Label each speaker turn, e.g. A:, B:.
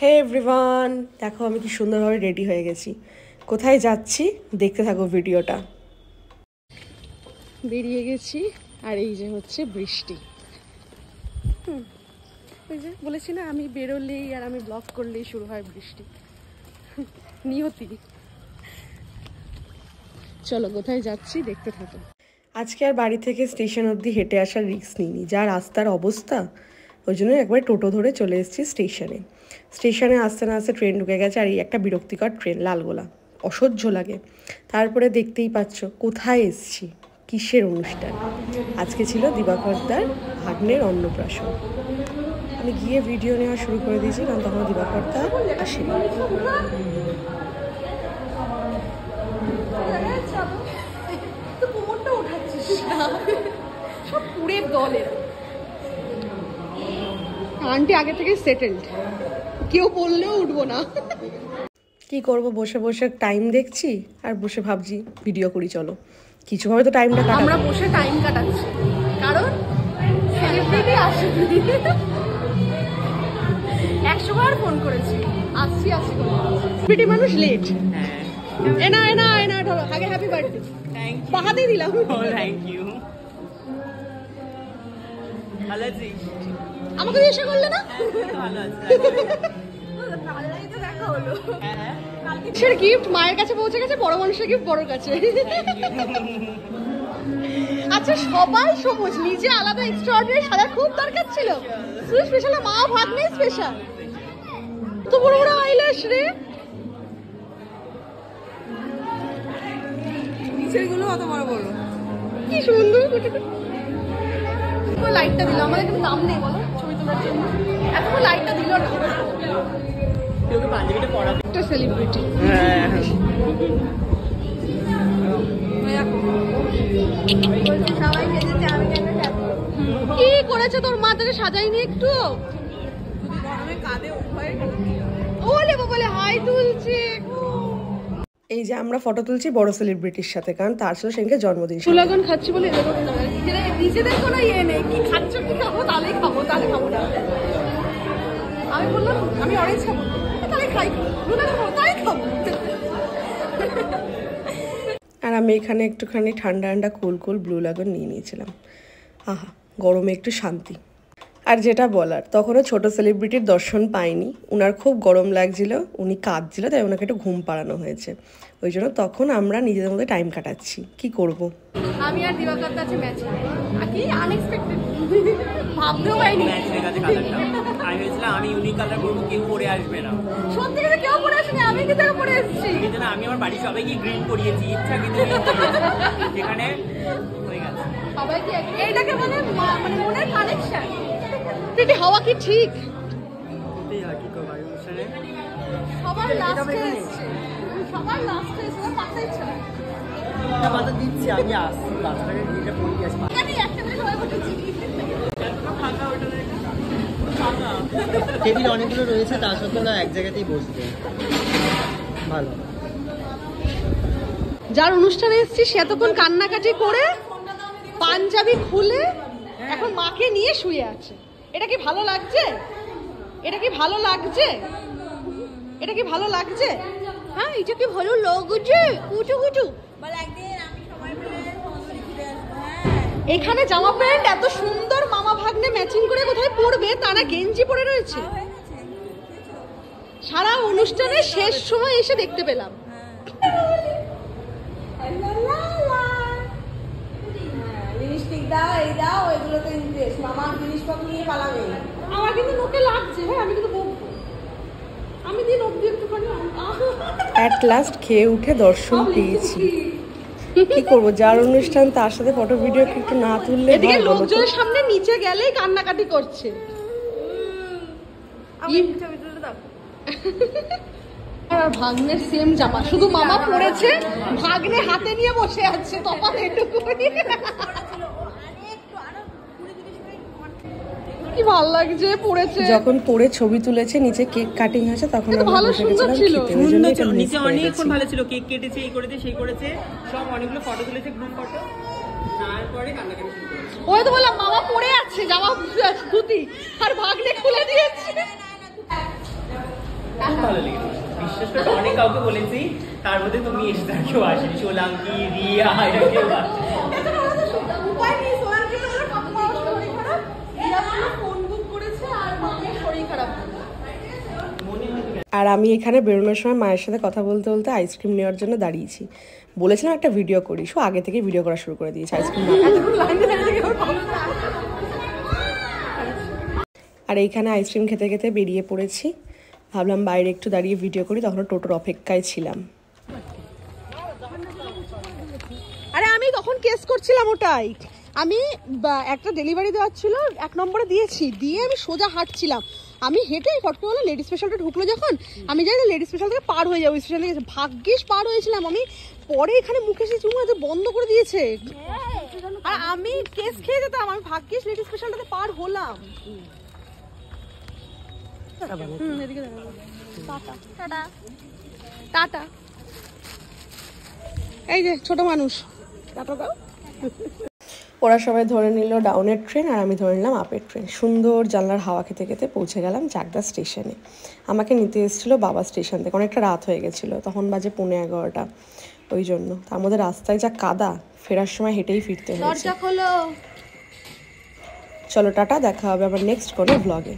A: হে everyone, দেখো আমি কি সুন্দরভাবে রেডি হয়ে গেছি। কোথায় যাচ্ছি দেখতে থাকো ভিডিওটা। বেরিয়ে গেছি আর এই যে হচ্ছে বৃষ্টি। ওই যে বলেছি না, আমি বেরোলেই আর আমি ব্লগ করলেই শুরু হয় বৃষ্টি। নিয়তি। চলো কোথায় যাচ্ছি দেখতে থাকো। আজকে আর বাড়ি থেকে স্টেশন অবধি হেঁটে আসার রিস্ক নিইনি, যা রাস্তার অবস্থা। ওই জন্য একবার টোটো ধরে চলে এসেছি স্টেশনে। স্টেশনে আসতে না আসতে ট্রেন ঢুকে গেছে, আর এই একটা বিরক্তিকর ট্রেন, লালগোলা, অসহ্য লাগে। তারপরে দেখতেই পাচ্ছ কোথায় এসছি, কিসের অনুষ্ঠান। আজকে ছিল দিবাকরদার ভাগ্নের অন্নপ্রাশন। আমি গিয়ে ভিডিও নেওয়া শুরু করে দিয়েছি, কারণ তখন দিবাকরদা আসেনি। সব পুরের দলের আন্টি আগে থেকে সেটেলড, কেউ বললেও উঠবো না। কি করব, বসে বসে টাইম দেখছি আর বসে ভাবছি ভিডিও করি, চলো কিছুভাবে তো টাইমটা কাটাবো। আমরা বসে টাইম কাটাচ্ছি কারণ সেলিব্রিটি আসেনি। 100 বার ফোন করেছি, আসছি আসছি করে সেলিব্রিটি মানুষ লেট। এনা এনা এনা ধরো আগে হ্যাপি বার্থডে। থ্যাংক ইউ, বাহাতেই দিলাম। Thank you. ভালো আছি? আমাকে জিজ্ঞাসা করলে না? ভালো আছি। ভালোই তো দেখা হলো। হ্যাঁ, কালকের গিফট মায়ের কাছে পৌঁছে গেছে, বড় মানুষের গিফট বড়র কাছে। আচ্ছা সবাই সবুজ, নিজে আলাদা এক্সট্রাঅর্ডিনারি সাজা খুব দরকার ছিল। তুই স্পেশাল, মা ভাগ্নে স্পেশাল। তো বড় বড় আইল্যাশ রে, নিচের গুলো অত বড় বড়, কি সুন্দর। লাইটটা দিল, আমাদের কিন্তু দাম নেই বলো ছবি তোলার জন্য, এতক্ষণ লাইটটা দিল না। একটা সেলিব্রিটি কি করেছে তোর মা, তোকে সাজাইনি একটু? ওলে বলে হাই তুলছে। এই যে আমরা ফটো তুলছি বড় সেলিব্রিটির সাথে, কারণ তার সাথে সেদিনকে জন্মদিন। সুলাগন খাচ্ছি বলে নিজেদের কোনো ইয়ে নেই, কি খাচ্ছ কি খাবো, তাহলে খাবো তাহলে খাবো না। আমি বললাম আমি অরেঞ্জ খাবো, তাহলে খাই, তাই খাবো। আর আমি এখানে একটুখানি ঠান্ডা ঠান্ডা কুল কুল ব্লু লাগন নিয়ে নিয়েছিলাম। আহা, গরমে একটু শান্তি। আর যেটা বলার, তখনও ছোট সেলিব্রিটির দর্শন পাইনি, উনার খুব গরম লাগছিল, উনি কাঁদছিল, তাই ওনাকে একটু ঘুম পাড়ানো হয়েছে। ওই জন্য তখন আমরা নিজেদের মধ্যে টাইম কাটাচ্ছি। কি করব, আমি আর দিবাকর কাছে ম্যাচ কি আনএক্সপেক্টেড, ভাবতেও পাইনি। আমি ভেবেছিলাম আমি ইউনিক কালার করবো, কেউ পরে আসবে না। সত্যি করে কেউ পরে আসেনি, আমি কি থেকে পরে এসেছি। কিন্তু না, আমি আমার বাড়ির সবাইকে গ্রিন করিয়েছি, ইচ্ছা কিন্তু সেখানে হয়ে গেছে। সবাই কি এইটাকে মানে মনের কানেকশন। এটি হওয়া কি ঠিক? সবার লাস্টে এসেছে, সবার লাস্টে এসেছে, পাতা ইচ্ছা না পাতা দিচ্ছি আমি, আসছি বাচ্চাটাকে নিয়ে পড়ে গেছে। আমি একটা করে সবাই বসেছি, টেবিল অনেকগুলো রয়েছে, তার সাথে ওরা এক জায়গাতেই বসবে। ভালো, যার অনুষ্ঠানে এসেছি সে এতক্ষণ কান্নাকাটি করে পাঞ্জাবি খুলে এখন মাকে নিয়ে শুয়ে আছে। এটা কি ভালো লাগছে? এটা কি ভালো লাগছে? এটা কি ভালো লাগছে? হ্যাঁ, এটা কি ভালো লাগছে? কুটু কুটু বল, একদিন আমি সবাই মিলে ঘুরে আসবো। এখানে জামা প্যান্ট এত সুন্দর মামা ভাগ্নে ম্যাচিং করে কোথায় পরবে, তারা গেঞ্জি পরে রয়েছে। সারা অনুষ্ঠানের শেষ সময় এসে দেখতে পেলাম। আমার কিন্তু নোকে লাগছে, হ্যাঁ আমি কিন্তু বলবো, আমি দিন অব্দি একটুখানি। অ্যাট লাস্ট খেয়ে উঠে দর্শন পেয়েছি। কি করবো, যার অনুষ্ঠান তার সাথে ফটো ভিডিও একটু না তুললে। এদিকে লোকজনের সামনে নিচে গেলেই কান্নাকাটি করছে। আর ভাগ্নের সেম জামা, শুধু মামা পরেছে, ভাগ্নে হাতে নিয়ে বসে আছে, তফাৎ এটুকু। কি ভালো লাগছে পড়েছে, যখন পড়ে ছবি তুলেছে, নিচে কেক কাটিং হয়েছে, তখন ভালো সুন্দর ছিল। নিচে অনেকক্ষণ ভালো ছিল, কেক কেটেছে, এই করেছে সেই করেছে, সব অনেকগুলো ফটো তুলেছে, গ্রুপ ফটো। তারপরে কান্নাকাটি শুরু করেছে। ওই তো বললাম মামা পড়ে আছে জামা ধুতি, আর ভাগ্নে খুলে দিয়েছে।
B: ভালো লেগেছে, বিশেষ করে অনেক কাউকে বলেছি, তার মধ্যে তুমি এসে আর কেউ আসেনি, সোলাঙ্কি, রিয়া, এরা কেউ আসেনি।
A: আর আমি এখানে বেরোনোর সময় মায়ের সাথে কথা বলতে বলতে আইসক্রিম নেওয়ার জন্য দাঁড়িয়েছি। বলেছিলাম একটা ভিডিও করি, আগে থেকে ভিডিও করা শুরু করে দিয়েছি আইসক্রিম। আর এইখানে আইসক্রিম খেতে খেতে বেরিয়ে পড়েছি। ভাবলাম বাইরে একটু দাঁড়িয়ে ভিডিও করি, তখন টোটোর অপেক্ষায় ছিলাম।
C: আরে আমি তখন কেস করছিলাম ওটাই, আমি একটা ডেলিভারি দেওয়ার ছিল 1 নম্বরে দিয়েছি, দিয়ে আমি সোজা হাঁটছিলাম, আমি হেঁটেই ফটো হলো লেডি স্পেশালটা ঢুকলো, যখন আমি জানি লেডি স্পেশাল থেকে পার হয়ে যাবো, স্পেশাল থেকে ভাগ্যিস পার হয়েছিলাম আমি। পরে এখানে মুখে চুমু বন্ধ করে দিয়েছে, আর আমি কেস খেয়ে যেতাম, আমি ভাগ্যিস লেডি স্পেশালটাতে পার হলাম। এদিকে টাটা টাটা টাটা। এই যে ছোট মানুষ টাটা দাও।
A: ওরা সবাই ধরে নিল ডাউনের ট্রেন, আর আমি ধরে নিলাম আপের ট্রেন। সুন্দর জানলার হাওয়া খেতে খেতে পৌঁছে গেলাম চাকদা স্টেশনে। আমাকে নিতে এসেছিলো বাবা স্টেশন থেকে, অনেকটা রাত হয়ে গেছিলো, তখন বাজে 11:15, ওই জন্য। তার মধ্যে রাস্তায় যা কাদা, ফেরার সময় হেঁটেই ফিরতে হয়েছে। চলো টাটা, দেখা হবে আবার নেক্সট কোনো ব্লগে।